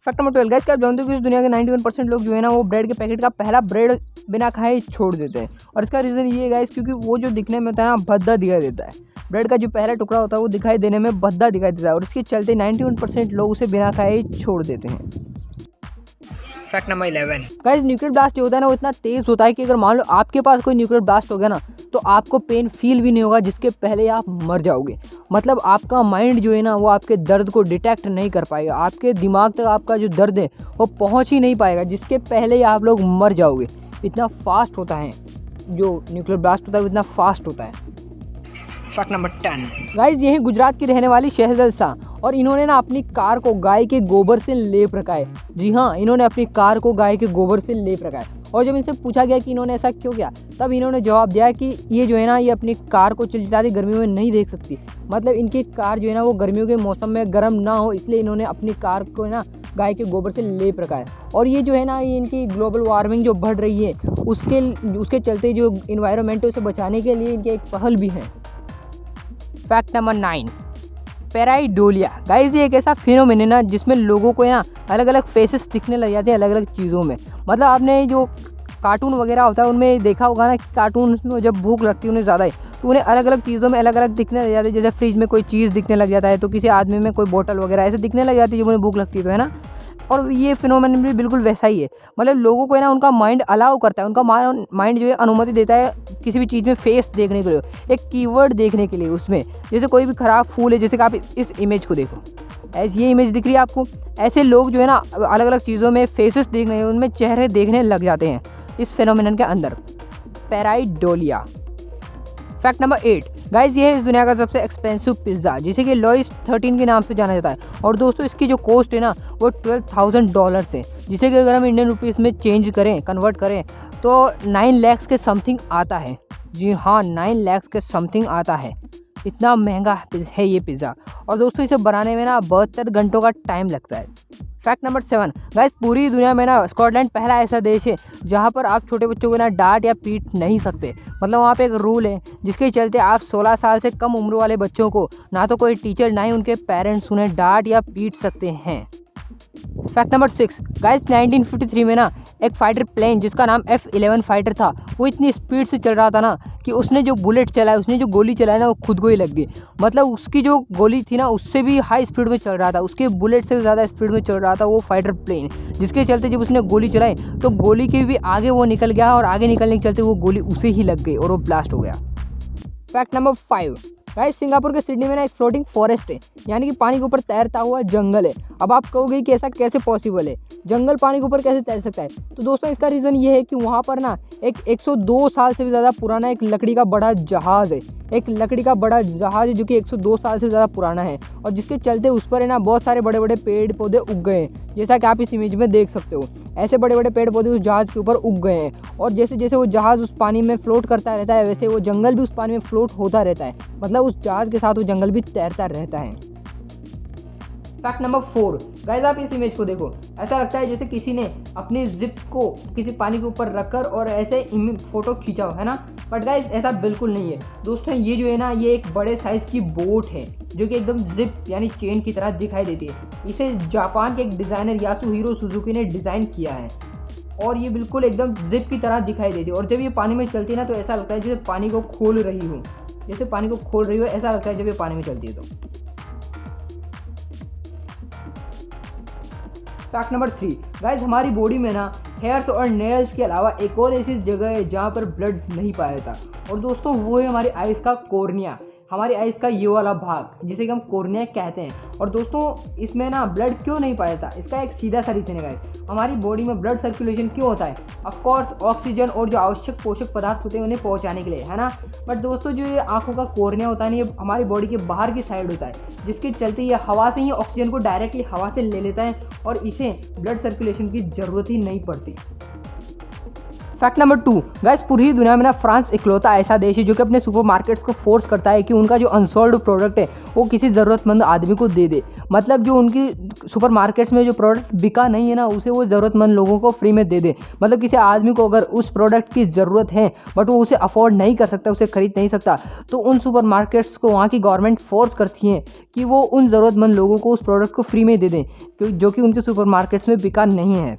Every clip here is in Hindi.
फैक्ट नंबर 12 गाइस, क्या आप जानते हो कि इस दुनिया के 91% लोग जो है ना वो ब्रेड के पैकेट का पहला ब्रेड बिना खाए छोड़ देते हैं। और इसका रीज़न ये है गाइस, क्योंकि वो जो दिखने में होता है ना भद्दा दिखाई देता है। ब्रेड का जो पहला टुकड़ा होता है वो दिखाई देने में भद्दा दिखाई देता है और इसके चलते 91% लोग उसे बिना खाए ही छोड़ देते हैं। Fact number 11 guys, nuclear blast जो होता है ना वो इतना तेज़ होता है कि अगर मान लो आपके पास कोई न्यूक्लियर ब्लास्ट हो गया ना तो आपको पेन फील भी नहीं होगा, जिसके पहले आप मर जाओगे। मतलब आपका माइंड जो है ना वो आपके दर्द को डिटेक्ट नहीं कर पाएगा, आपके दिमाग तक आपका जो दर्द है वो पहुंच ही नहीं पाएगा, जिसके पहले ही आप लोग मर जाओगे। इतना फास्ट होता है जो न्यूक्लियर ब्लास्ट होता है, वो इतना फास्ट होता है। फैक्ट नंबर 10 गाइस, यही गुजरात की रहने वाली शहजल शाह, और इन्होंने ना अपनी कार को गाय के गोबर से लेप रखा है। जी हाँ, इन्होंने अपनी कार को गाय के गोबर से लेप रखा है। और जब इनसे पूछा गया कि इन्होंने ऐसा क्यों किया, तब इन्होंने जवाब दिया कि ये जो है ना ये अपनी कार को चिलचिलाती गर्मियों में नहीं देख सकती। मतलब इनकी कार जो है ना वो गर्मियों के मौसम में गर्म ना हो, इसलिए इन्होंने अपनी कार को ना गाय के गोबर से लेप रखा है। और ये जो है ना ये इनकी ग्लोबल वार्मिंग जो बढ़ रही है उसके चलते जो इन्वायरमेंट है उसे बचाने के लिए इनके एक पहल भी है। Fact number 9 पैराइडोलिया। गाइस, ये एक ऐसा फिनोमेनन है जिसमें लोगों को ना अलग अलग फेसेस दिखने लग जाते हैं अलग अलग चीज़ों में। मतलब आपने जो कार्टून वगैरह होता है उनमें देखा होगा ना कि कार्टून में जब भूख लगती है उन्हें ज़्यादा ही, तो उन्हें अलग अलग चीज़ों में अलग अलग दिखने लग जाते हैं। जैसे फ्रिज में कोई चीज़ दिखने लग जाता है तो किसी आदमी में कोई बोतल वगैरह ऐसे दिखने लग जाती है जब उन्हें भूख लगती है, तो है ना। और ये फिनोमेनन भी बिल्कुल वैसा ही है। मतलब लोगों को है ना उनका माइंड अलाउ करता है, उनका माइंड जो है अनुमति देता है किसी भी चीज़ में फेस देखने के लिए, एक कीवर्ड देखने के लिए उसमें। जैसे कोई भी ख़राब फूल है, जैसे कि आप इस इमेज को देखो, ऐसी ये इमेज दिख रही है आपको, ऐसे लोग जो है ना अलग अलग चीज़ों में फेसेस देखने, उनमें चेहरे देखने लग जाते हैं इस फिनोमेनन के अंदर, पैराइडोलिया। फैक्ट नंबर 8 गाइस, ये है इस दुनिया का सबसे एक्सपेंसिव पिज़्ज़ा, जिसे कि लॉइस 13 के नाम से जाना जाता है। और दोस्तों इसकी जो कॉस्ट है ना वो $12,000 है, जिसे कि अगर हम इंडियन रुपीज़ में चेंज करें, कन्वर्ट करें तो 9 लाख के समथिंग आता है। जी हाँ, 9 लाख के समथिंग आता है। इतना महंगा है ये पिज़्ज़ा। और दोस्तों इसे बनाने में ना 72 घंटों का टाइम लगता है। फैक्ट नंबर 7 गाइस, पूरी दुनिया में ना स्कॉटलैंड पहला ऐसा देश है जहाँ पर आप छोटे बच्चों को ना डांट या पीट नहीं सकते। मतलब वहाँ पे एक रूल है जिसके चलते आप 16 साल से कम उम्र वाले बच्चों को ना तो कोई टीचर ना ही उनके पेरेंट्स उन्हें डांट या पीट सकते हैं। फैक्ट नंबर 6 गाइस, 1953 में ना एक फाइटर प्लेन जिसका नाम F-11 फाइटर था, वो इतनी स्पीड से चल रहा था ना कि उसने जो बुलेट चलाया, उसने जो गोली चलाई ना वो खुद को ही लग गई। मतलब उसकी जो गोली थी ना उससे भी हाई स्पीड में चल रहा था, उसके बुलेट से भी ज़्यादा स्पीड में चल रहा था वो फाइटर प्लेन, जिसके चलते जब उसने गोली चलाई तो गोली के भी आगे वो निकल गया और आगे निकलने के चलते वो गोली उसे ही लग गई और वो ब्लास्ट हो गया। फैक्ट नंबर 5 गाइस, सिंगापुर के सिडनी में ना एक फ्लोटिंग फॉरेस्ट है, यानी कि पानी के ऊपर तैरता हुआ जंगल है। अब आप कहोगे कि ऐसा कैसे पॉसिबल है, जंगल पानी के ऊपर कैसे तैर सकता है? तो दोस्तों इसका रीज़न ये है कि वहाँ पर ना एक 102 साल से भी ज़्यादा पुराना एक लकड़ी का बड़ा जहाज़ है, एक लकड़ी का बड़ा जहाज़ है जो कि 102 साल से ज़्यादा पुराना है, और जिसके चलते उस पर है ना बहुत सारे बड़े बड़े पेड़ पौधे उग गए हैं, जैसा कि आप इस इमेज में देख सकते हो। ऐसे बड़े बड़े पेड़ पौधे उस जहाज़ के ऊपर उग गए हैं, और जैसे जैसे वो जहाज़ उस पानी में फ्लोट करता रहता है वैसे वो जंगल भी उस पानी में फ्लोट होता रहता है। मतलब उस जहाज़ के साथ वो जंगल भी तैरता रहता है। फैक्ट नंबर 4 गाइस, आप इस इमेज को देखो, ऐसा लगता है जैसे किसी ने अपनी जिप को किसी पानी के ऊपर रखकर और ऐसे फोटो खींचा हो, है ना। बट गाइस ऐसा बिल्कुल नहीं है दोस्तों, ये जो है ना ये एक बड़े साइज़ की बोट है जो कि एकदम जिप यानी चेन की तरह दिखाई देती है। इसे जापान के एक डिज़ाइनर यासुहिरो सुजुकी ने डिज़ाइन किया है, और ये बिल्कुल एकदम जिप की तरह दिखाई देती है। और जब ये पानी में चलती है ना तो ऐसा लगता है जैसे पानी को खोल रही हो, जैसे पानी को खोल रही हो ऐसा लगता है जब ये पानी में चलती है तो। फैक्ट नंबर 3 गाइस, हमारी बॉडी में ना हेयर्स और नेल्स के अलावा एक और ऐसी जगह है जहाँ पर ब्लड नहीं पाया जाता, और दोस्तों वो है हमारी आइज़ का कॉर्निया, हमारी आइज़ का ये वाला भाग जिसे कि हम कॉर्निया कहते हैं। और दोस्तों इसमें ना ब्लड क्यों नहीं पाया जाता, इसका एक सीधा सा रीज़न है गाइस। हमारी बॉडी में ब्लड सर्कुलेशन क्यों होता है? ऑफ कोर्स ऑक्सीजन और जो आवश्यक पोषक पदार्थ होते हैं उन्हें पहुंचाने के लिए, है ना। बट दोस्तों जो ये आंखों का कॉर्निया होता है ना ये हमारी बॉडी के बाहर की साइड होता है, जिसके चलते ये हवा से ही ऑक्सीजन को डायरेक्टली हवा से ले लेता है और इसे ब्लड सर्कुलेशन की ज़रूरत ही नहीं पड़ती। फैक्ट नंबर 2 गाइस, पूरी दुनिया में ना फ्रांस इकलौता ऐसा देश है जो कि अपने सुपरमार्केट्स को फोर्स करता है कि उनका जो अनसोल्ड प्रोडक्ट है वो किसी ज़रूरतमंद आदमी को दे दे। मतलब जो उनकी सुपरमार्केट्स में जो प्रोडक्ट बिका नहीं है ना, उसे वो ज़रूरतमंद लोगों को फ्री में दे दे। मतलब किसी आदमी को अगर उस प्रोडक्ट की ज़रूरत है बट वो उसे अफोर्ड नहीं कर सकता, उसे खरीद नहीं सकता, तो उन सुपरमार्केट्स को वहाँ की गवर्नमेंट फोर्स करती है कि वो उन ज़रूरतमंद लोगों को उस प्रोडक्ट को फ्री में दे दें जो कि उनके सुपरमार्केट्स में बिका नहीं है।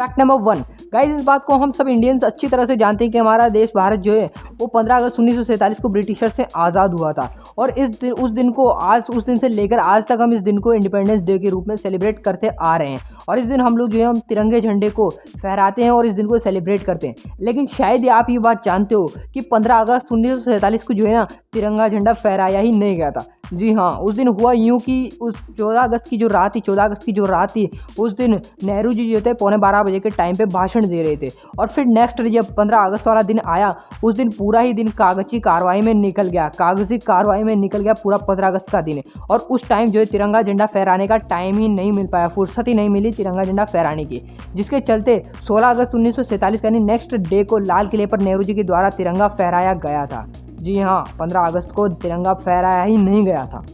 फैक्ट नंबर 1 गाइस, इस बात को हम सब इंडियंस अच्छी तरह से जानते हैं कि हमारा देश भारत जो है वो 15 अगस्त 1947 को ब्रिटिशर से आज़ाद हुआ था। और उस दिन से लेकर आज तक हम इस दिन को इंडिपेंडेंस डे के रूप में सेलिब्रेट करते आ रहे हैं। और इस दिन हम लोग जो है हम तिरंगे झंडे को फहराते हैं और इस दिन को सेलिब्रेट करते हैं। लेकिन शायद ही आप ये बात जानते हो कि 15 अगस्त 1947 को जो है ना तिरंगा झंडा फहराया ही नहीं गया था। जी हाँ, उस दिन हुआ यूँ कि उस 14 अगस्त की जो रात थी उस दिन नेहरू जी जो थे 11:45 बजे के टाइम पे भाषण दे रहे थे। और फिर नेक्स्ट जब 15 अगस्त वाला दिन आया, उस दिन पूरा ही दिन कागजी कार्रवाई में निकल गया पूरा 15 अगस्त का दिन। और उस टाइम जो है तिरंगा झंडा फहराने का टाइम ही नहीं मिल पाया, फुर्सत ही नहीं मिली तिरंगा झंडा फहराने की, जिसके चलते 16 अगस्त 1947 यानी नेक्स्ट डे को लाल किले पर नेहरू जी के द्वारा तिरंगा फहराया गया था। जी हाँ, 15 अगस्त को तिरंगा फहराया ही नहीं गया था।